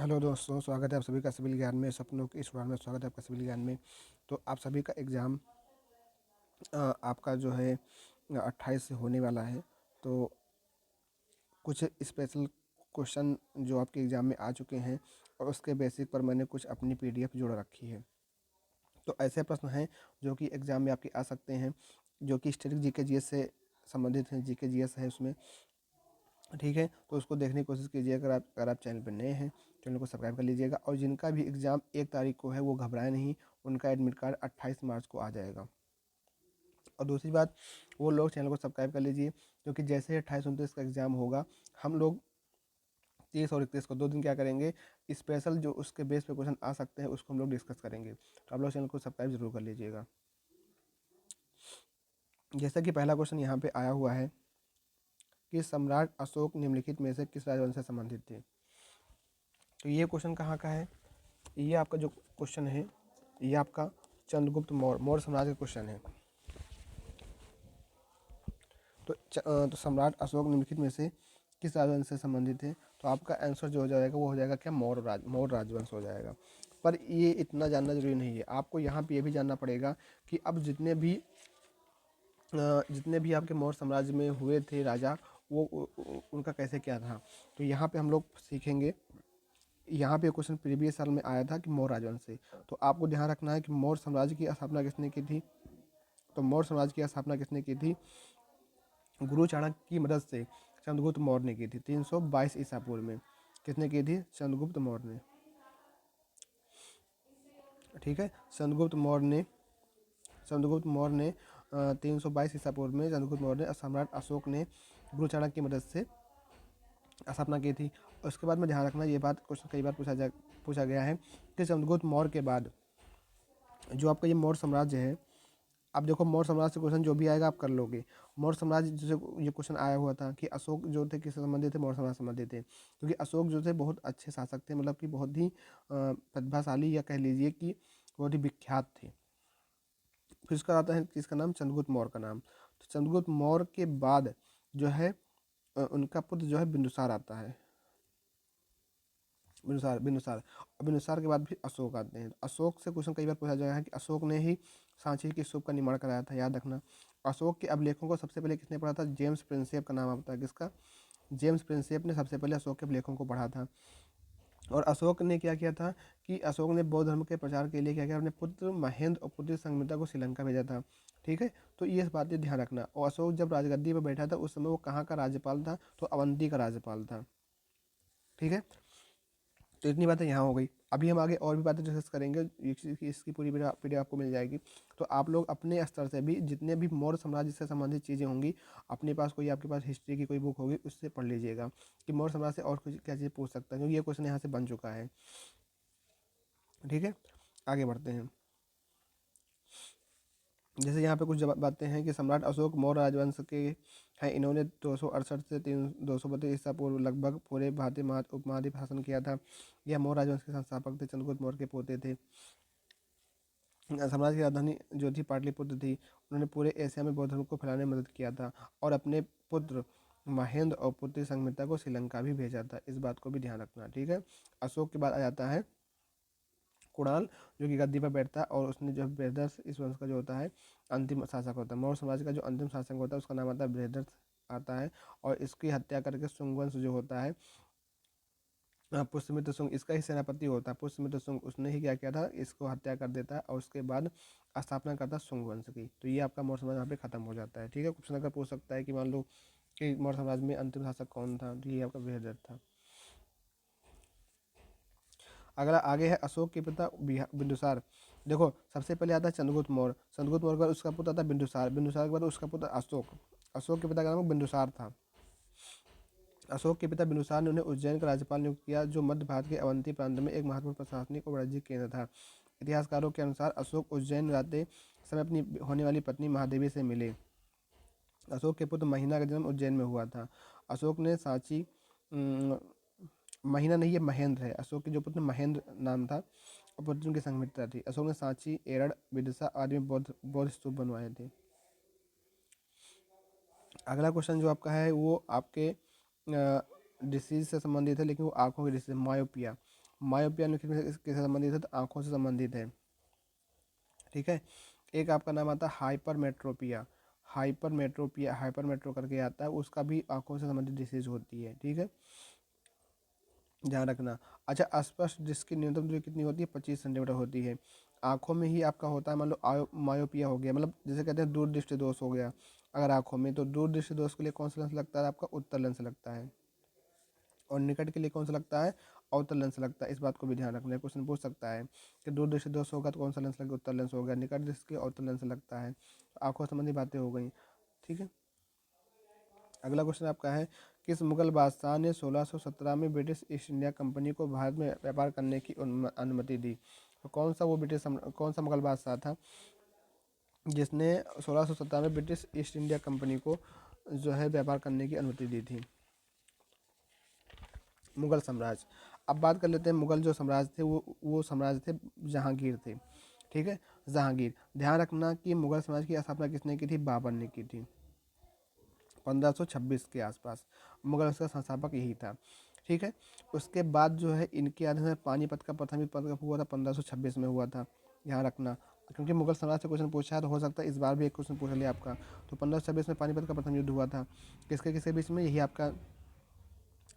Hello दोस्तों, स्वागत है आप सभी का सिविल ज्ञान में। सपनों की इस उड़ान में स्वागत है आपका सिविल ज्ञान में। तो आप सभी का एग्ज़ाम आपका जो है 28 से होने वाला है। तो कुछ स्पेशल क्वेश्चन जो आपके एग्ज़ाम में आ चुके हैं और उसके बेसिक पर मैंने कुछ अपनी पीडीएफ जोड़ रखी है। तो ऐसे प्रश्न हैं जो कि एग्ज़ाम में आपके आ सकते हैं, जो कि स्टैटिक जीके जीएस से संबंधित हैं। जीके जीएस है उसमें, ठीक है। तो उसको देखने की कोशिश कीजिए। अगर आप चैनल पर नए हैं, चैनल को सब्सक्राइब कर लीजिएगा। और जिनका भी एग्ज़ाम 1 तारीख को है वो घबराए नहीं, उनका एडमिट कार्ड 28 मार्च को आ जाएगा। और दूसरी बात, वो लोग चैनल को सब्सक्राइब कर लीजिए, क्योंकि जैसे 28-29 का एग्ज़ाम होगा, हम लोग 30 और 31 को 2 दिन क्या करेंगे, स्पेशल जो उसके बेस पे क्वेश्चन आ सकते हैं उसको हम लोग डिस्कस करेंगे। तो आप लोग चैनल को सब्सक्राइब जरूर कर लीजिएगा। जैसा कि पहला क्वेश्चन यहाँ पे आया हुआ है कि सम्राट अशोक निम्नलिखित में से किस राजवंश से संबंधित थे। तो ये क्वेश्चन कहाँ का है? ये आपका जो क्वेश्चन है ये आपका चंद्रगुप्त मौर्य साम्राज्य का क्वेश्चन है। तो सम्राट अशोक निम्नलिखित में से किस राजवंश से संबंधित है? तो आपका आंसर जो हो जाएगा वो हो जाएगा क्या, मौर्य राजवंश हो जाएगा। पर ये इतना जानना जरूरी नहीं है, आपको यहाँ पे ये भी जानना पड़ेगा कि अब जितने भी आपके मौर्य साम्राज्य में हुए थे राजा, वो उनका कैसे क्या था। तो यहाँ पे हम लोग सीखेंगे। यहाँ पे क्वेश्चन प्रीवियस साल में आया था कि मौर्य राजवंश से। तो आपको ध्यान रखना है कि मौर्य साम्राज्य की स्थापना किसने की थी। तो मौर्य साम्राज्य की स्थापना किसने की थी? गुरु चाणक्य की मदद से चंद्रगुप्त मौर्य ने की थी 322 ईसा पूर्व में। किसने की थी? चंद्रगुप्त मौर्य ने, ठीक है। चंद्रगुप्त मौर्य ने 322 ईसा पूर्व में चंद्रगुप्त मौर्य ने, सम्राट अशोक ने गुरु चाणक्य की मदद से स्थापना की थी। और उसके बाद में ध्यान रखना, ये बात क्वेश्चन कई बार पूछा गया है कि चंद्रगुप्त मौर्य के बाद जो आपका ये मौर्य साम्राज्य है, अब देखो मौर्य साम्राज्य से क्वेश्चन जो भी आएगा आप कर लोगे। मौर्य साम्राज्य जैसे ये क्वेश्चन आया हुआ था कि अशोक जो थे किससे संबंधित थे? मौर्य साम्राज्य से संबंधित थे, क्योंकि अशोक जो थे बहुत अच्छे शासक थे, मतलब कि बहुत ही प्रतिभाशाली, या कह लीजिए कि बहुत ही विख्यात थे। फिर उसका आता है किसका नाम? चंद्रगुप्त मौर्य का नाम। तो चंद्रगुप्त मौर्य के बाद जो है उनका पुत्र जो है बिंदुसार आता है। बिनुसार बिनुसार और बिनुसार के बाद फिर अशोक आते हैं। अशोक से क्वेश्चन कई बार पूछा गया है कि अशोक ने ही सांची की स्तूप का निर्माण कराया था, याद रखना। अशोक के अभिलेखों को सबसे पहले किसने पढ़ा था? जेम्स प्रिंसेप का नाम आता है। किसका? जेम्स प्रिंसेप ने सबसे पहले अशोक के अभिलेखों को पढ़ा था। और अशोक ने क्या किया था कि अशोक ने बौद्ध धर्म के प्रचार के लिए क्या किया, अपने पुत्र महेंद्र और पुत्री संघमित्रा को श्रीलंका भेजा था, ठीक है। तो ये बातें ध्यान रखना। और अशोक जब राजगद्दी पर बैठा था उस समय वो कहाँ का राज्यपाल था? तो अवंती का राज्यपाल था, ठीक है। तो इतनी बातें यहाँ हो गई। अभी हम आगे और भी बातें डिस्कस करेंगे, इसकी पूरी पीडीएफ आपको मिल जाएगी। तो आप लोग अपने स्तर से भी जितने भी मौर्य साम्राज्य से संबंधित चीज़ें होंगी, अपने पास कोई आपके पास हिस्ट्री की कोई बुक होगी उससे पढ़ लीजिएगा कि मौर्य साम्राज्य से और कुछ क्या चीज़ पूछ सकता है, क्योंकि ये क्वेश्चन यहाँ से बन चुका है, ठीक है। आगे बढ़ते हैं। जैसे यहाँ पे कुछ बातें हैं कि सम्राट अशोक मौर्य राजवंश के हैं। इन्होंने 268 से 232 ईसा पूर्व लगभग पूरे भारतीय उपमहाद्वीप शासन किया था। यह मौर्य राजवंश के संस्थापक थे, चंद्रगुप्त मौर्य के पोते थे। साम्राज्य की राजधानी जो थी पाटलिपुत्र थी। उन्होंने पूरे एशिया में बौद्ध धर्म को फैलाने में मदद किया था और अपने पुत्र महेंद्र और पुत्री संघमित्रा को श्रीलंका भी भेजा था। इस बात को भी ध्यान रखना, ठीक है। अशोक के बाद आ जाता है कुणाल, जो कि गद्दी पर बैठता है और उसने जो बृहदर्ष इस वंश का जो होता है अंतिम शासक होता है। मौर्य समाज का जो अंतिम शासक होता है उसका नाम आता है बृहदर्ष आता है। और इसकी हत्या करके शुंग वंश जो होता है, पुष्यमित्र शुंग इसका ही सेनापति होता है। पुष्यमित्र शुंग उसने ही क्या किया था, इसको हत्या कर देता है और उसके बाद स्थापना करता है शुंग वंश की। तो ये आपका मौर्य समाज यहाँ पे खत्म हो जाता है, ठीक है। क्वेश्चन अगर पूछ सकता है कि मान लो कि मौर्य समाज में अंतिम शासक कौन था, तो ये आपका बृहदर्ष था। अगला आगे है अशोक के पिता बिंदुसार। देखो सबसे पहले आता है चंद्रगुप्त मौर्य। चंद्रगुप्त मौर्य के बाद उसका पुत्र आता है बिंदुसार। बिंदुसार के बाद उसका पुत्र अशोक। अशोक के पिता का नाम बिंदुसार था। अशोक के पिता बिंदुसार ने उन्हें उज्जैन का राज्यपाल नियुक्त किया, जो मध्य भारत के अवंती प्रांत में एक महत्वपूर्ण प्रशासनिक और वाणिज्यिक केंद्र था। इतिहासकारों के अनुसार अशोक उज्जैन जाते समय अपनी होने वाली पत्नी महादेवी से मिले। अशोक के पुत्र महीना का जन्म उज्जैन में हुआ था। अशोक ने सांची महीना नहीं, ये महेंद्र है। अशोक के जो पुत्र महेंद्र नाम था और पुत्री उनकी संघमित्रा थी। अशोक ने सांची, एरड़, विदिशा आदि में बौद्ध बौद्ध स्तूप बनवाए थे। अगला क्वेश्चन जो आपका है वो आपके डिसीज से संबंधित है, लेकिन वो आंखों की डिसीज, मायोपिया। मायोपिया निम्नलिखित में किससे संबंधित है? तो आंखों से संबंधित है। ठीक है। एक आपका नाम आता है हाइपरमेट्रोपिया, हाइपरमेट्रो करके आता है, उसका भी आंखों से संबंधित डिसीज होती है। ठीक है, ध्यान रखना। अच्छा, अस्पष्ट जिसकी न्यूनतम दूरी कितनी होती है? 25 सेंटीमीटर होती है। आंखों में ही आपका होता है, मान लो मायोपिया हो गया, मतलब जैसे कहते हैं दूरदृष्टि दोष हो गया अगर आंखों में, तो दूरदृष्टि दोष के लिए कौन सा लेंस लगता है? आपका उत्तर लेंस लगता है। और निकट के लिए कौन सा लगता है? अवतल लेंस लगता है। इस बात को भी ध्यान रखना है, क्वेश्चन पूछ सकता है कि दूरदृष्टि दोष होगा तो कौन सा लेंस लगेगा? उत्तर लेंस हो गया। निकट दृष्टि के लिए अवतल लेंस लगता है। आंखों संबंधी बातें हो गई। ठीक है, अगला क्वेश्चन आपका है, किस मुगल बादशाह ने 1617 में ब्रिटिश ईस्ट इंडिया कंपनी को भारत में व्यापार करने की अनुमति दी? तो कौन सा मुगल बादशाह था जिसने 1617 में ब्रिटिश ईस्ट इंडिया कंपनी को जो है व्यापार करने की अनुमति दी थी? मुगल साम्राज्य। अब बात कर लेते हैं, मुगल जो साम्राज्य थे वो साम्राज्य थे जहांगीर थे। ठीक है, जहांगीर। ध्यान रखना कि मुगल साम्राज्य की स्थापना किसने की थी? बाबर ने की थी, 1526 के आसपास। मुगल का संस्थापक यही था। ठीक है, उसके बाद जो है इनके आधे में पानीपत का प्रथम युद्ध हुआ था, 1526 में हुआ था। ध्यान रखना, क्योंकि मुगल साम्राज्य से क्वेश्चन पूछा है तो हो सकता है इस बार भी एक क्वेश्चन पूछ लिया आपका। तो 1526 में पानीपत का प्रथम युद्ध हुआ था, किसके किसके बीच में? यही आपका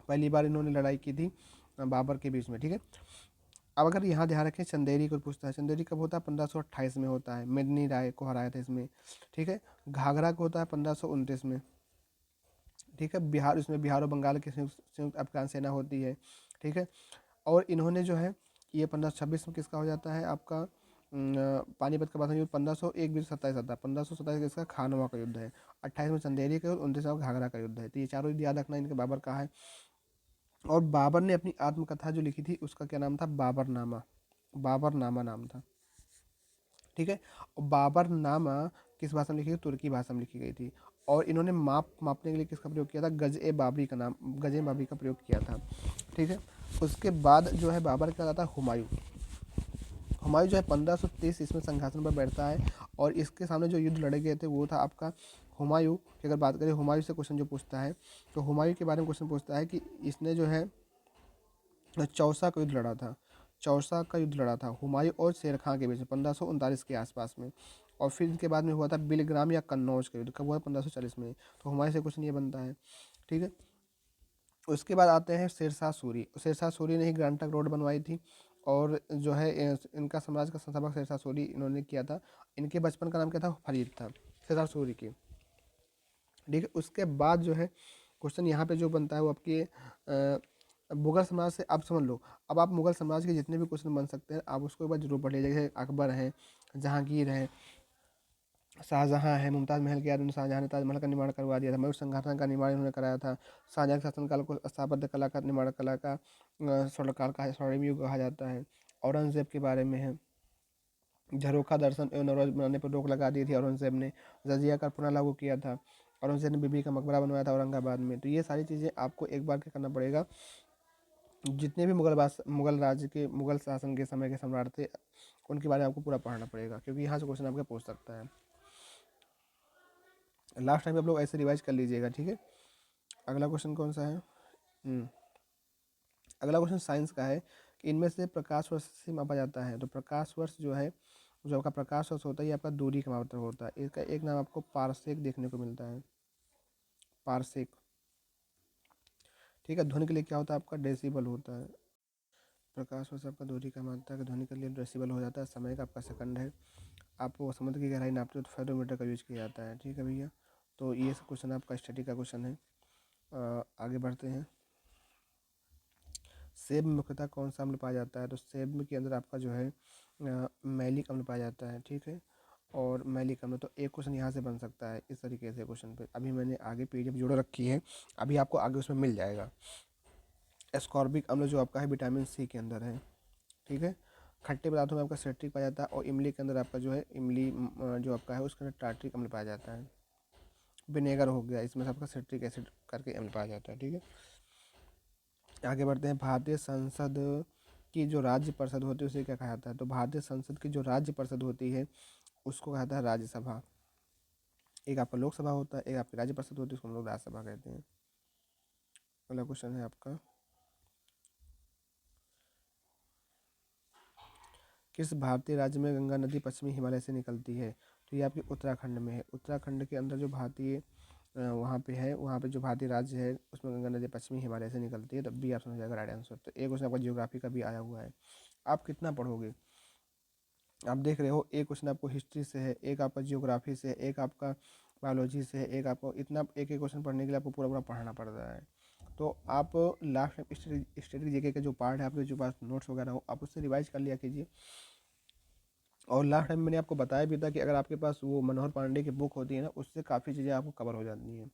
पहली बार इन्होंने लड़ाई की थी बाबर के बीच में। ठीक है, अब अगर यहाँ ध्यान रखें, चंदेरी को पूछता है। चंदेरी कब होता है? 1528 में होता है, मेदिनी राय को हराया था इसमें। ठीक है, घाघरा को होता है 1529 में। ठीक है, बिहार, इसमें बिहार और बंगाल की संयुक्त अफगान सेना होती है। ठीक है, और इन्होंने जो है ये 1526 में किसका हो जाता है? आपका पानीपत का प्रथम युद्ध 1501 बीस 27 आता है। 1527 किसका? खानवा का युद्ध है। 28 में चंदेरी का युद्ध, 29 में घाघरा का युद्ध है। तो ये चारों युद्ध याद रखना, इनके बाबर का है। और बाबर ने अपनी आत्मकथा जो लिखी थी उसका क्या नाम था? बाबरनामा, बाबरनामा नाम था। ठीक है, और बाबरनामा किस भाषा में लिखी गई? तुर्की भाषा में लिखी गई थी। और इन्होंने मापने के लिए किसका प्रयोग किया था? गज-ए बाबरी का नाम, गज-ए बाबरी का प्रयोग किया था। ठीक है, उसके बाद जो है बाबर का था हुमायूं। हुमायूं जो है 1530 इसमें सिंहासन पर बैठता है, और इसके सामने जो युद्ध लड़े गए थे वो था आपका हुमायूं की। अगर बात करें हुमायूं से क्वेश्चन जो पूछता है, तो हुमायूं के बारे में क्वेश्चन पूछता है कि इसने जो है चौसा का युद्ध लड़ा था। चौसा का युद्ध लड़ा था हुमायूं और शेर खां के बीच में 1539 के आसपास में। और फिर इसके बाद में हुआ था बिलग्राम या कन्नौज का युद्ध, कब हुआ? 1540 में। तो हुमायूं से क्वेश्चन ये बनता है। ठीक है, उसके बाद आते हैं शेरशाह सूरी। शेरशाह सूरी ने ही ग्रांड ट्रंक रोड बनवाई थी, और जो है इनका साम्राज्य का संस्थापक शेरशाह सूरी इन्होंने किया था। इनके बचपन का नाम क्या था? फरीद था, शेरशाह सूरी की। ठीक है, उसके बाद जो है क्वेश्चन यहाँ पे जो बनता है वो आपके मुगल साम्राज्य से। आप समझ लो, अब आप मुगल साम्राज्य के जितने भी क्वेश्चन बन सकते हैं आप उसको एक बार जरूर पढ़ लीजिए। जैसे अकबर है, जहांगीर है, शाहजहाँ है। मुमताज़ महल के याद में शाहजहाँ ने ताजमहल का निर्माण करवा दिया था। मयूर सिंहासन का निर्माण इन्होंने कराया था। शाहजहाँ के शासनकाल को स्थापत्य कला का, निर्माण कला का स्वर्णकाल का, स्वर्णिम युग कहा जाता है। औरंगजेब के बारे में है, झरोखा दर्शन एवं नवराज बनाने पर रोक लगा दी थी औरंगजेब ने। जजिया कर पुनः लागू किया था। औरंगजेब ने बीबी का मकबरा बनवाया था औरंगाबाद में। तो ये सारी चीज़ें आपको एक बार क्या करना पड़ेगा, जितने भी मुगल राज्य के, मुगल शासन के समय के सम्राट थे उनके बारे में आपको पूरा पढ़ना पड़ेगा, क्योंकि यहाँ से क्वेश्चन आपका पूछ सकता है। लास्ट टाइम आप लोग ऐसे रिवाइज कर लीजिएगा। ठीक है, अगला क्वेश्चन कौन सा है? अगला क्वेश्चन साइंस का है कि इनमें से प्रकाश वर्ष से मापा जाता है। तो प्रकाश वर्ष जो है, जो आपका प्रकाश वर्ष होता है ये आपका दूरी का मापा होता है। इसका एक नाम आपको पारसेक देखने को मिलता है, पारसेक। ठीक है, ध्वनि के लिए क्या होता है? आपका डेसिबल होता है। प्रकाश वर्ष आपका दूरी का मात्रा है, ध्वनि के लिए डेसिबल हो जाता है। समय का आपका सेकंड है। आप वो समुद्र की गहराई नापते हो तो फेरोमीटर का यूज किया जाता है। ठीक है भैया, तो ये सब क्वेश्चन आपका स्टडी का क्वेश्चन है। आगे बढ़ते हैं। सेब में मुख्यतः कौन सा अम्ल पाया जाता है? तो सेब में के अंदर आपका जो है मैलिक अम्ल पाया जाता है। ठीक है, और मैलिक अम्ल। तो एक क्वेश्चन यहाँ से बन सकता है इस तरीके से क्वेश्चन पे। अभी मैंने आगे पीडीएफ जोड़ रखी है, अभी आपको आगे उसमें मिल जाएगा। एस्कॉर्बिक अम्ल जो आपका है विटामिन सी के अंदर है। ठीक है, खट्टे पदार्थों में आपका सिट्रिक पाया जाता है, और इमली के अंदर आपका जो है इमली जो आपका है उसके अंदर टार्ट्रिक अम्ल पाया जाता है। विनेगर हो गया, इसमें से आपका सिट्रिक एसिड करके अम्ल पाया जाता है। ठीक है, आगे बढ़ते हैं। भारतीय संसद की जो राज्य परिषद होती है उसे क्या कहा जाता है? तो भारतीय संसद की जो राज्य परिषद होती है उसको कहा जाता है राज्यसभा। एक आपका लोकसभा होता है, एक आपकी राज्य परिषद होती है, उसको हम लोग राज्यसभा कहते हैं। अगला क्वेश्चन है आपका, किस भारतीय राज्य में गंगा नदी पश्चिमी हिमालय से निकलती है? तो ये आपके उत्तराखंड में है। उत्तराखंड के अंदर जो भारतीय वहाँ पे है, वहाँ पे जो भारतीय राज्य है उसमें गंगा नदी पश्चिमी हिमालय से निकलती है। तो बी ऑप्शन हो जाएगा राइट आंसर। तो एक क्वेश्चन आपका जियोग्राफी का भी आया हुआ है। आप कितना पढ़ोगे? आप देख रहे हो, एक क्वेश्चन आपको हिस्ट्री से है, एक आपका जियोग्राफी से है, एक आपका बायोलॉजी से है, एक आपको इतना एक एक क्वेश्चन पढ़ने के लिए आपको पूरा पूरा पढ़ना पड़ रहा है। तो आप लास्ट टाइम स्टैटिक जीके का जो पार्ट है, आपके जो पास नोट्स वगैरह हो, आप उससे रिवाइज कर लिया कीजिए। और लास्ट टाइम मैंने आपको बताया भी था कि अगर आपके पास वो मनोहर पांडे की बुक होती है ना, उससे काफ़ी चीज़ें आपको कवर हो जाती हैं।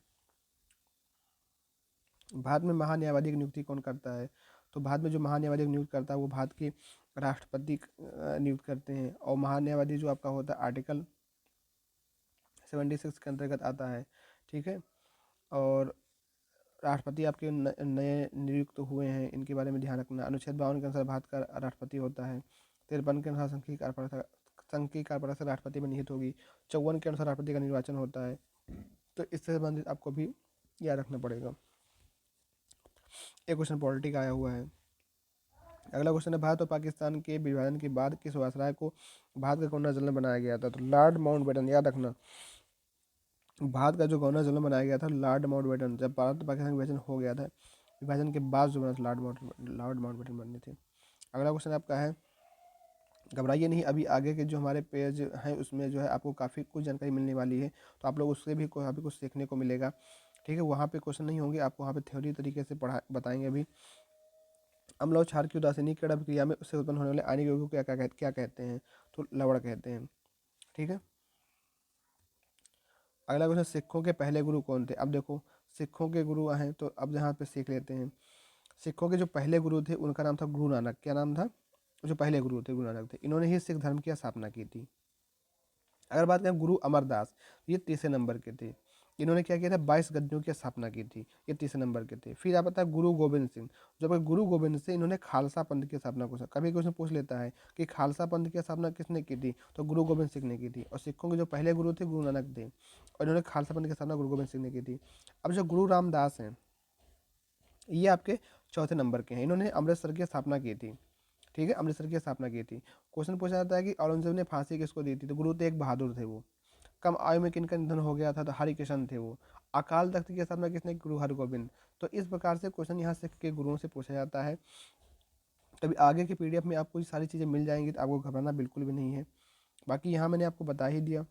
भारत में महान्यायवादी की नियुक्ति कौन करता है? तो भारत में जो महान्यायवादी की नियुक्ति करता है वो भारत के राष्ट्रपति नियुक्त करते हैं। और महान्यायवादी जो आपका होता है आर्टिकल 76 के अंतर्गत आता है, ठीक है। और राष्ट्रपति आपके नए नियुक्त हुए हैं, इनके बारे में ध्यान रखना। अनुच्छेद 52 के अनुसार भारत का राष्ट्रपति होता है। 53 के अनुसार संघ की कार्यपालिका राष्ट्रपति में निहित होगी। 54 के अनुसार राष्ट्रपति का निर्वाचन होता है। तो इससे संबंधित आपको भी याद रखना पड़ेगा। एक क्वेश्चन पॉलिटी का आया हुआ है। अगला क्वेश्चन है, भारत और पाकिस्तान के विभाजन के बाद किस वायसराय को भारत का गवर्नर जनरल बनाया गया था? तो लॉर्ड माउंटबेटन, याद रखना। भारत का जो गवर्नर जनरल बनाया गया था लॉर्ड माउंटबेटन, जब भारत और पाकिस्तान का विभाजन हो गया था, विभाजन के बाद जो बना था लॉर्ड माउंटबेटन बनने थे। अगला क्वेश्चन आपका है, घबराइए नहीं, अभी आगे के जो हमारे पेज हैं उसमें जो है आपको काफ़ी कुछ जानकारी मिलने वाली है। तो आप लोग उससे भी काफ़ी कुछ सीखने को मिलेगा, ठीक है। वहाँ पे क्वेश्चन नहीं होंगे, आपको वहाँ पे थ्योरी तरीके से पढ़ा बताएंगे। अभी अम्ल और क्षार की उदासीनी क्रिया में उससे उत्पन्न होने वाले आयनिक यौगिकों को क्या कहते हैं? तो लवण कहते हैं, ठीक है। अगला क्वेश्चन, सिखों के पहले गुरु कौन थे? अब देखो, सिखों के गुरु हैं, तो अब यहाँ पे सीख लेते हैं। सिखों के जो पहले गुरु थे उनका नाम था गुरु नानक। क्या नाम था? जो पहले गुरु थे गुरु नानक थे। इन्होंने ही सिख धर्म की स्थापना की थी। अगर बात करें गुरु अमरदास, ये तीसरे नंबर के थे। इन्होंने क्या किया था? 22 गद्दियों की स्थापना की थी। ये तीसरे नंबर के थे। फिर आप बता गुरु गोविंद सिंह, जो आपके गुरु गोविंद सिंह, इन्होंने खालसा पंथ की स्थापना को, कभी क्वेश्चन पूछ लेता है कि खालसा पंथ की स्थापना किसने की थी? तो गुरु गोविंद सिंह ने की थी। और सिखों के जो पहले गुरु थे गुरु नानक थे, और इन्होंने खालसा पंथ की स्थापना गुरु गोविंद सिंह ने की थी। अब जो गुरु रामदास हैं, ये आपके चौथे नंबर के हैं। इन्होंने अमृतसर की स्थापना की थी, ठीक है, अमृतसर की स्थापना की थी। क्वेश्चन पूछा जाता है कि औरंगजेब ने फांसी किसको दी थी? तो गुरु तेग बहादुर थे वो। कम आयु में किनका निधन हो गया था? तो हरिकृष्ण थे वो। अकाल तख्त की स्थापना किसने? गुरु हरगोबिंद। तो इस प्रकार से क्वेश्चन यहाँ सिख के गुरुओं से पूछा जाता है। तभी आगे के पीडीएफ में आपको ये सारी चीज़ें मिल जाएंगी, तो आपको घबराना बिल्कुल भी नहीं है। बाकी यहाँ मैंने आपको बता ही दिया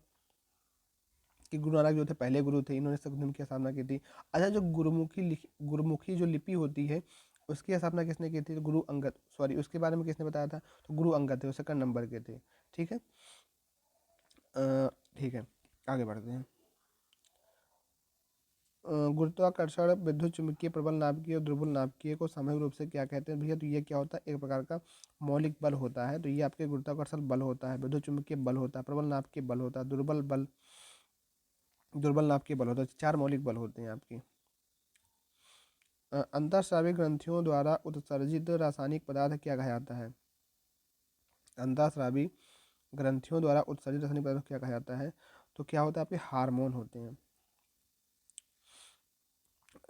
कि गुरु नानक जो थे पहले गुरु थे, इन्होंने सिख धर्म की स्थापना की थी। अच्छा, जो गुरुमुखी जो लिपि होती है उसकी स्थापना किसने की थी? तो गुरु अंगद, सॉरी, उसके बारे में किसने बताया था? तो गुरु अंगद थे, वो सेकंड नंबर के थे, ठीक है। ठीक है, आगे बढ़ते हैं। गुरुत्वाकर्षण, विद्युत चुंबकीय, प्रबल नाभिकीय और दुर्बल नाभिकीय को सामूहिक रूप से क्या कहते हैं भैया? तो ये क्या होता है? एक प्रकार का मौलिक बल होता है। तो ये आपके गुरुत्वाकर्षण बल होता है, विद्युत चुंबकीय बल होता है, प्रबल नाभिकीय बल होता है, दुर्बल नाभिकीय बल होता है। 4 मौलिक बल होते हैं आपके। अंतःस्रावी ग्रंथियों द्वारा उत्सर्जित रासायनिक पदार्थ क्या कहा जाता है? अंतःस्रावी ग्रंथियों द्वारा उत्सर्जित रासायनिक पदार्थ क्या कहा जाता है? तो क्या होता है? आपके हार्मोन होते हैं।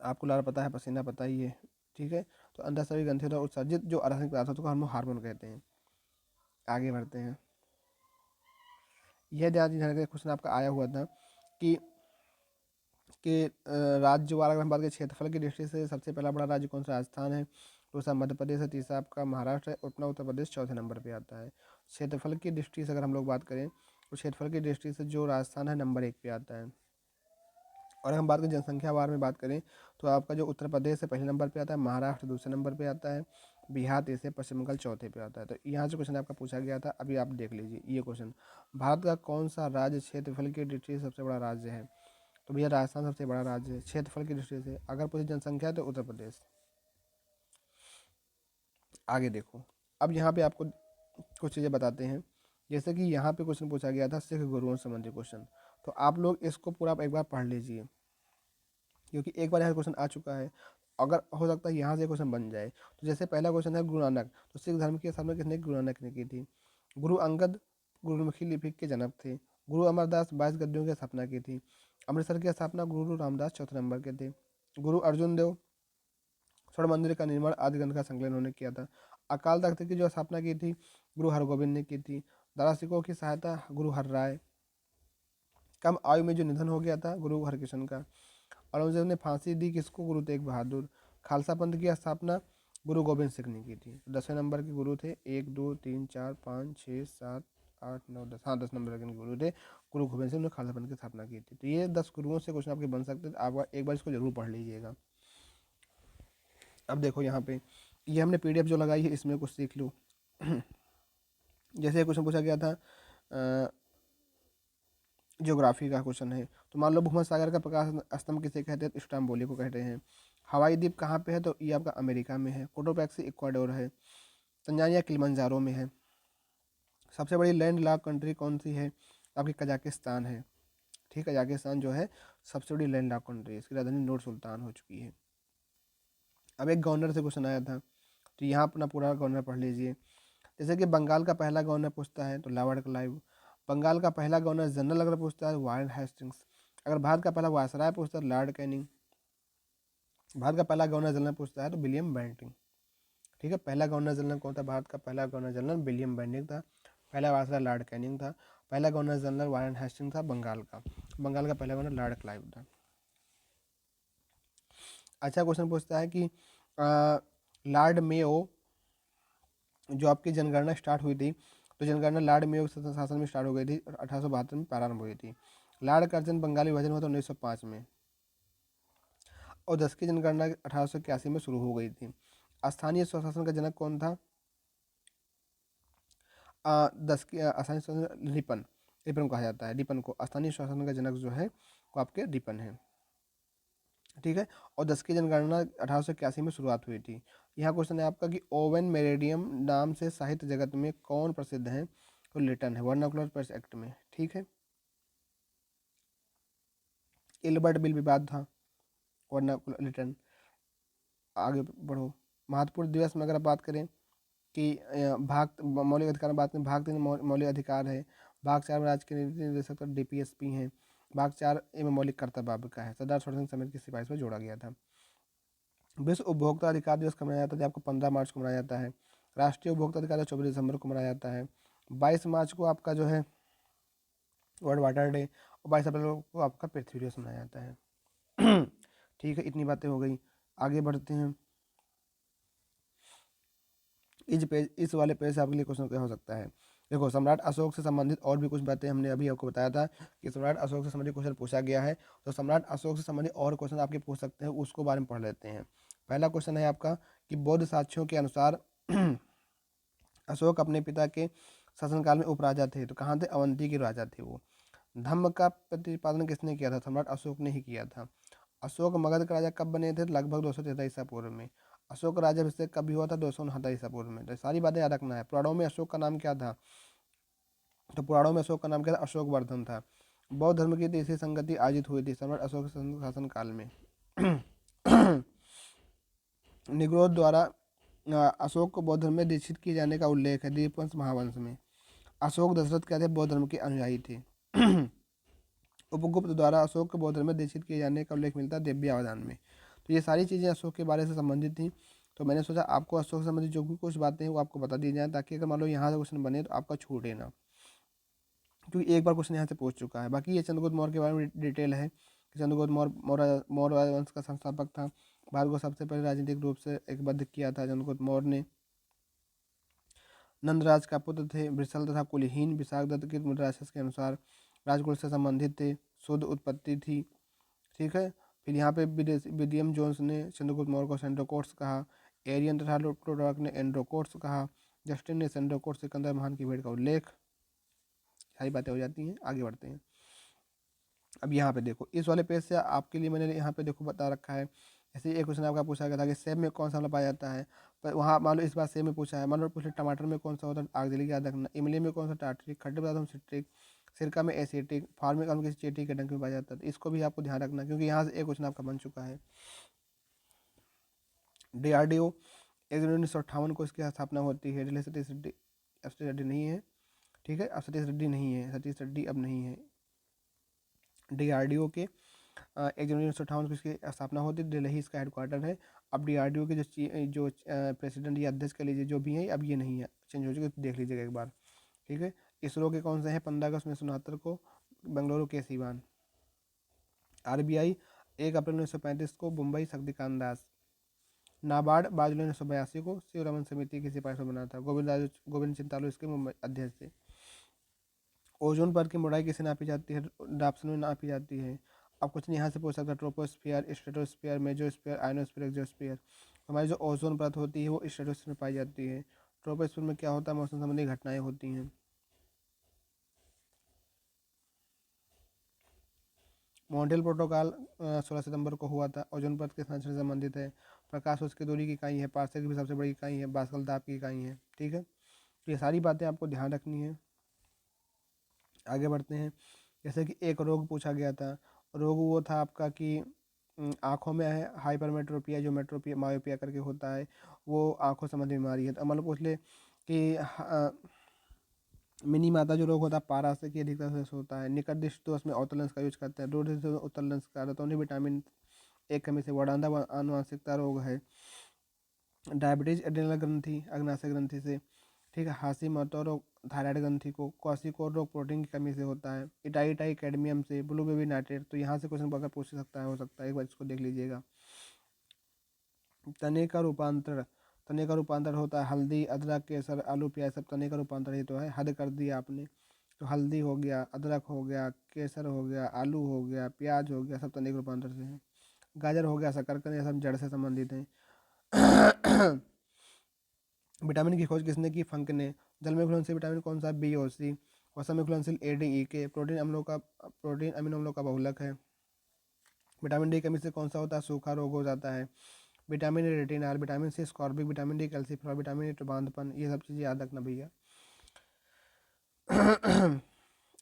आपको लार पता है, पसीना पता ही है, ठीक है। तो अंतःस्रावी ग्रंथियों द्वारा उत्सर्जित जो रासायनिक पदार्थ होता है हम हार्मोन कहते हैं। आगे बढ़ते हैं। यह ध्यान रखिए, क्वेश्चन आपका आया हुआ था कि राज्य वाला, अगर हम बात करें क्षेत्रफल की दृष्टि से सबसे पहला बड़ा राज्य कौन सा? राजस्थान है। दूसरा मध्य प्रदेश है। तीसरा आपका महाराष्ट्र है। अपना उत्तर प्रदेश चौथे नंबर पे आता है। क्षेत्रफल की दृष्टि से अगर हम लोग बात करें तो क्षेत्रफल की दृष्टि से जो राजस्थान है नंबर 1 पे आता है। और हम बात करें जनसंख्या वार में बात करें तो आपका जो उत्तर प्रदेश है पहले नंबर पे आता है, महाराष्ट्र दूसरे नंबर पे आता है, बिहार तीसरे, पश्चिम बंगाल चौथे पे आता है। तो यहाँ से क्वेश्चन आपका पूछा गया था, अभी आप देख लीजिए ये क्वेश्चन, भारत का कौन सा राज्य क्षेत्रफल की दृष्टि से सबसे बड़ा राज्य है? तो भैया राजस्थान सबसे बड़ा राज्य है क्षेत्रफल की दृष्टि से। अगर पूरी जनसंख्या तो उत्तर प्रदेश। आगे देखो, अब यहाँ पे आपको कुछ चीज़ें बताते हैं। जैसे कि यहाँ पे क्वेश्चन पूछा गया था सिख गुरुओं से संबंधित क्वेश्चन, तो आप लोग इसको पूरा एक बार पढ़ लीजिए, क्योंकि एक बार यहाँ क्वेश्चन आ चुका है। अगर हो सकता है यहाँ से क्वेश्चन बन जाए। तो जैसे पहला क्वेश्चन है गुरु नानक, तो सिख धर्म की स्थापना किसने? गुरु नानक ने की थी। गुरु अंगद गुरुमुखी लिपि के जनक थे। गुरु अमरदास 22 गद्दियों की स्थापना की थी। अमृतसर की स्थापना गुरु रामदास चौथे नंबर के थे। गुरु अर्जुन देव स्वर्ण मंदिर का निर्माण आदि ग्रंथ का संकलन उन्होंने किया था। अकाल तख्त की जो स्थापना की थी गुरु हरगोबिंद ने की थी। दारा सिकों की सहायता गुरु हरराय। कम आयु में जो निधन हो गया था गुरु हरकिशन का। औरंगजेब ने फांसी दी किसको? गुरु तेग बहादुर। खालसा पंथ की स्थापना गुरु गोबिंद सिंह ने की थी। 10वें नंबर के गुरु थे, 1 2 3 4 5 6 7 8 9 10, हाँ 10 नंबर के गुरु थे गुरु गोबिंद सिंह ने खालसा पंथ की स्थापना की थी। तो ये 10 गुरुओं से क्वेश्चन आपके बन सकते थे, आप एक बार इसको जरूर पढ़ लीजिएगा। अब देखो यहाँ पे ये हमने पीडीएफ जो लगाई है इसमें कुछ सीख लो। जैसे क्वेश्चन पूछा गया था ज्योग्राफी का क्वेश्चन है, तो मान लो भूमध्य सागर का प्रकाश स्तंभ किसे कहते हैं? इस्तांबुल को कहते हैं। हवाई द्वीप कहाँ पे है? तो ये आपका अमेरिका में है। कोटोपैक्सी इक्वाडोर है। तंजानिया किलिमंजारो में है। सबसे बड़ी लैंड लॉक कंट्री कौन सी है? आपकी कजाकिस्तान है। ठीक है, कजाकिस्तान जो है सबसे बड़ी लैंड लॉक कंट्री है। इसकी राजधानी नूर सुल्तान हो चुकी है। अब एक गवर्नर से क्वेश्चन आया था, तो यहाँ अपना पूरा गवर्नर पढ़ लीजिए। जैसे कि बंगाल का पहला गवर्नर पूछता है तो लॉर्ड क्लाइव। बंगाल का पहला गवर्नर जनरल अगर पूछता है वारेन हेस्टिंग्स। अगर भारत का पहला वायसराय पूछता है लॉर्ड कैनिंग। भारत का पहला गवर्नर जनरल पूछता है तो विलियम बेंटिंग। ठीक है, पहला गवर्नर जनरल कौन था? भारत का पहला गवर्नर जनरल विलियम बेंटिंग था। पहला वायसराय लॉर्ड कैनिंग था। पहला गवर्नर जनरल वारेन हेस्टिंग्स था बंगाल का। बंगाल का पहला गवर्नर लॉर्ड क्लाइव था। अच्छा क्वेश्चन पूछता है कि लॉर्ड मेयो जो आपकी जनगणना स्टार्ट हुई थी, तो जनगणना लॉर्ड मेयो के शासन में स्टार्ट हो गई थी और 1872 में प्रारंभ हुई थी। लॉर्ड कर्जन बंगाली विभाजन हुआ था 1905 में, और 10 की जनगणना 1881 में शुरू हो गई थी। स्थानीय स्वशासन का जनक कौन था? 10 की स्थानीय स्वशासन रिपन, रिपन कहा जाता है। रिपन को स्थानीय स्वशासन का जनक जो है वो आपके रिपन है। ठीक है, और 10 की जनगणना 1881 में शुरुआत हुई थी। यहाँ क्वेश्चन है आपका कि ओवन मेरेडियम नाम से साहित्य जगत में कौन प्रसिद्ध है? तो लिटन है, वर्नाकुलर प्रेस एक्ट में। ठीक है, इल्बर्ट बिल विवाद था, वर्नाकुलर लिटन। आगे बढ़ो। महत्वपूर्ण दिवस में अगर आप बात करें कि भाग मौलिक अधिकार में बात करें, भाग 3 मौलिक अधिकार है। भाग 4 में राज्य के नीति निदेशक डीपीएसपी हैं। भाग 4 में मौलिक कर्तव्य आपका है। सरदार सरोवर सिंह समिति की सिफारिश में जोड़ा गया था। विश्व उपभोक्ता अधिकार दिवस कब मनाया जाता है? आपको 15 मार्च को मनाया जाता है। राष्ट्रीय उपभोक्ता अधिकार दिवस 24 दिसंबर को मनाया जाता है। 22 मार्च को आपका जो है वर्ल्ड वाटर डे, और 22 अप्रैल को आपका पृथ्वी दिवस मनाया जाता है। ठीक है, इतनी बातें हो गई, आगे बढ़ते हैं। इस वाले पेज से आपके लिए क्वेश्चन क्या हो सकता है? देखो, सम्राट अशोक से संबंधित और भी कुछ बातें हमने अभी आपको बताया था कि सम्राट अशोक से संबंधित क्वेश्चन पूछा गया है, तो सम्राट अशोक से संबंधित और क्वेश्चन आपके पूछ सकते हैं, उसको बारे में पढ़ लेते हैं। पहला क्वेश्चन है आपका कि बौद्ध साक्ष्यों के अनुसार अशोक अपने पिता के शासनकाल में उपराजा थे, तो कहाँ थे? अवंती के राजा थे वो। धम्म का प्रतिपादन किसने किया था? सम्राट अशोक ने ही किया था। अशोक मगध के राजा कब बने थे? लगभग 213 ईसा पूर्व में। अशोक का राज्याभिषेक कब हुआ था? 269 ईसा पूर्व में। तो सारी बातें याद रखना है। पुराणों में अशोक का नाम क्या था? तो पुराणों में अशोक का नाम क्या था? अशोक वर्धन था। बौद्ध धर्म की तीसरी संगति आयोजित हुई थी सम्राट अशोक के शासन काल में। निग्रोध द्वारा अशोक को बौद्ध धर्म में दीक्षित किए जाने का उल्लेख है दीपवंश महावंश में। अशोक दशरथ क्या थे? बौद्ध धर्म के अनुयायी थे। उपगुप्त द्वारा अशोक को बौद्ध धर्म में दीक्षित किए जाने का उल्लेख मिलता है दिव्यावदान में। तो ये सारी चीज़ें अशोक के बारे से संबंधित थी, तो मैंने सोचा आपको अशोक से संबंधित जो भी कुछ बातें हैं वो आपको बता दी जाए, ताकि अगर मान लो यहाँ से क्वेश्चन बने तो आपका छूटे ना, क्योंकि एक बार क्वेश्चन यहाँ से पूछ चुका है। बाकी ये चंद्रगुप्त मौर्य के बारे में डिटेल है कि चंद्रगुप्त मौर्य राजवंश का संस्थापक था। भारत को सबसे पहले राजनीतिक रूप से एकबद्ध किया था चंद्रगुप्त मौर्य ने। नंदराज का पुत्र थे, वृषल तथा कुलहीन। विशाख दत्त के मुद्राशास के अनुसार राजकुल से संबंधित थे, शुद्ध उत्पत्ति थी। ठीक है, फिर यहाँ पे विलियम जोन्स ने चंद्रगुप्त मौर्य को सेंड्रोकोट्स कहा। एरियन तथा प्लूटार्क ने एंड्रोकोट्स कहा। जस्टिन ने सेंड्रोकोट्स सिकंदर महान की भेंट का उल्लेख। सारी बातें हो जाती हैं, आगे बढ़ते हैं। अब यहाँ पे देखो, इस वाले पेज से आपके लिए मैंने यहाँ पे देखो बता रखा है। ऐसे एक क्वेश्चन आपका पूछा गया था कि सेब में कौन सा आम्ल पाया जाता है, पर वहाँ मान लो इस बार सेब में पूछा है। मान लो पूछे टमाटर में कौन सा होता है आगजली, याद रखना। इमली में कौन सा टार्ट्रिक, खट्टे पदार्थों में सिट्रिक, सिरका में एसिटिक, फार्मिक अम्ल किसी चींटी के डंक में पाया जाता है। तो इसको भी आपको ध्यान रखना, क्योंकि यहाँ से एक क्वेश्चन आपका बन चुका है। DRDO 1958 को इसकी स्थापना होती है। दिल्ली सतीश रेड्डी, सतीश रेड्डी नहीं है। ठीक है, अब सतीश रेड्डी नहीं है, सतीश रेड्डी अब नहीं है। DRDO के 1 जनवरी 1958 को इसकी स्थापना होती है। दिल्ली इसका हेडक्वार्टर है। अब DRDO के जो प्रेसिडेंट या अध्यक्ष कह लीजिए जो भी हैं, अब ये नहीं है, चेंज हो चुके, तो देख लीजिएगा एक बार, ठीक है। इसरो के कौन से हैं? 15 अगस्त 1969 को बेंगलुरु के सिवान। RBI 1 अप्रैल 1935 को मुंबई शक्तिकांत दास। नाबार्ड 22 जुलाई 1982 को शिवरमन समिति की सिफारिश पर बना था। गोविंद चिंतालो इसके मुंबई अध्यक्ष थे। ओजोन परत की मोटाई किसे नापी जाती है? डाप्सन में नापी जाती है। अब कुछ यहाँ से पूछ सकता है, ट्रोपोस्फियर, स्ट्रेटोस्फियर, मेजोस्फियर, आयनोस्फियर, एक्सोस्फियर। हमारी जो ओजोन परत होती है वो स्ट्रेटोस्फियर में पाई जाती है। ट्रोपोस्फियर में क्या होता है? मौसम संबंधी घटनाएं होती हैं। मॉन्ट्रियल प्रोटोकॉल 16 सितंबर को हुआ था। ओजोन परत के संरचना से संबंधित है। प्रकाश वर्ष की दूरी की इकाई है। पार्सेक की भी सबसे बड़ी इकाई है। पास्कल दाब की इकाई है, ठीक है। तो ये सारी बातें आपको ध्यान रखनी है। आगे बढ़ते हैं। जैसे कि एक रोग पूछा गया था, रोग वो था आपका कि आँखों में है हाइपरमेट्रोपिया, जो मेट्रोपिया मायोपिया करके होता है, वो आँखों संबंधी बीमारी है। तो मतलब पूछ ले कि मिनी माता जो रोग होता है पारा से की अधिकता से होता है। निकट दृष्टि दोष में अवतल लेंस का यूज करते हैं। दूर दृष्टि में उत्तल लेंस का रहता है। विटामिन एक कमी से वर्णांधा आनुवंशिकता रोग है। डायबिटीज एड्रेनल ग्रंथि अग्नाशय ग्रंथि से, ठीक है। हाशीमोटो रोग थायराइड ग्रंथि को। क्वाशिकोर रोग प्रोटीन की कमी से होता है। इटाई कैडमियम से। Blue baby nitrate. तो यहाँ से क्वेश्चन अगर पूछ सकता है, हो सकता है, एक बार इसको देख लीजिएगा। तने का रूपांतर, तने का रूपांतर होता है हल्दी, अदरक, केसर, आलू, प्याज, सब तने का रूपांतर ही तो है। हद कर दिया आपने, तो हल्दी हो गया, अदरक हो गया, केसर हो गया, आलू हो गया, प्याज हो गया, सब तने के रूपांतर से है। गाजर हो गया शकरकंद, ये सब जड़ से संबंधित हैं। विटामिन की खोज किसने की? फंक ने। जल में घुलनशील विटामिन कौन सा? BOC। वसा में घुलनशील ADEK। प्रोटीन अमीनो अम्लों का बहुलक है। विटामिन डी कमी से कौन सा होता है? सूखा रोग हो जाता है। Vitamin A retinol, vitamin C ascorbic, vitamin D calciferol, vitamin A बांधपन, ये सब चीज़ें याद रखना भैया।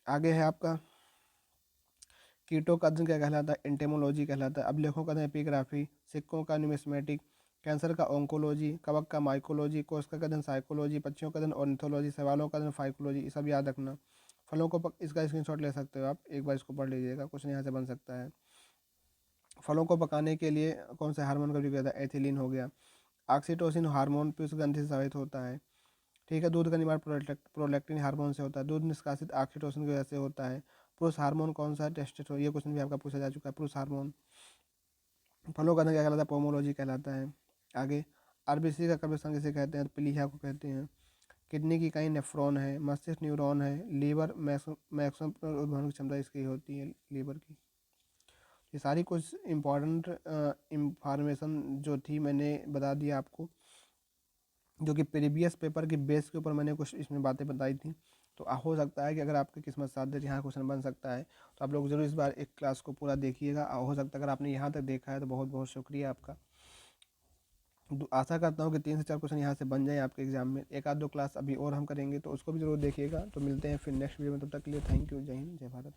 आगे है आपका कीटों का अध्ययन क्या कहलाता है? एंटेमोलॉजी कहलाता है। अभिलेखों का अध्ययन एपिग्राफी, सिक्कों का न्यूमिस्मेटिक, कैंसर का ऑन्कोलॉजी, कवक का माइकोलॉजी, कोशिका का अध्ययन साइकोलॉजी, पक्षियों का अध्ययन ऑर्निथोलॉजी, सवालों का अध्ययन फाइकोलॉजी, ये सब याद रखना। फलों को इसका स्क्रीनशॉट ले सकते हो आप, एक बार इसको पढ़ लीजिएगा, कुछ यहाँ से बन सकता है। फलों को पकाने के लिए कौन से हार्मोन का उपयोग किया जाता है? एथिलीन हो गया। ऑक्सीटोसिन हार्मोन पीयूष ग्रंथि से स्रावित होता है, ठीक है। दूध का निर्माण प्रोलैक्टिन हार्मोन से होता है। दूध निष्कासित ऑक्सीटोसिन की वजह से होता है। पुरुष हार्मोन कौन सा है? टेस्टोस्टेरोन। ये क्वेश्चन भी आपका पूछा जा चुका है, पुरुष हार्मोन। फलों का अध्ययन क्या कहलाता है? पोमोलॉजी कहलाता है। आगे RBC का कब्रिस्तान किसे कहते हैं? प्लीहा को कहते हैं। किडनी की इकाई नेफ्रॉन है। मस्तिष्क न्यूरॉन है। लीवर मैक्सिमम उद्भवन की क्षमता इसकी होती है, लीवर की। ये सारी कुछ इम्पॉर्टेंट इंफॉर्मेशन जो थी मैंने बता दिया आपको, जो कि प्रीवियस पेपर के बेस के ऊपर मैंने कुछ इसमें बातें बताई थी। तो हो सकता है कि अगर आपकी किस्मत साथ दे यहाँ क्वेश्चन बन सकता है, तो आप लोग जरूर इस बार एक क्लास को पूरा देखिएगा। हो सकता है अगर आपने यहाँ तक देखा है तो बहुत बहुत शुक्रिया आपका। आशा करता हूँ कि 3 से 4 क्वेश्चन यहाँ से बन जाए आपके एग्जाम में। एक आध दो क्लास अभी और हम करेंगे, तो उसको भी जरूर देखिएगा। तो मिलते हैं फिर नेक्स्ट वीडियो में, तब तक के लिए थैंक यू। जय हिंद, जय भारत।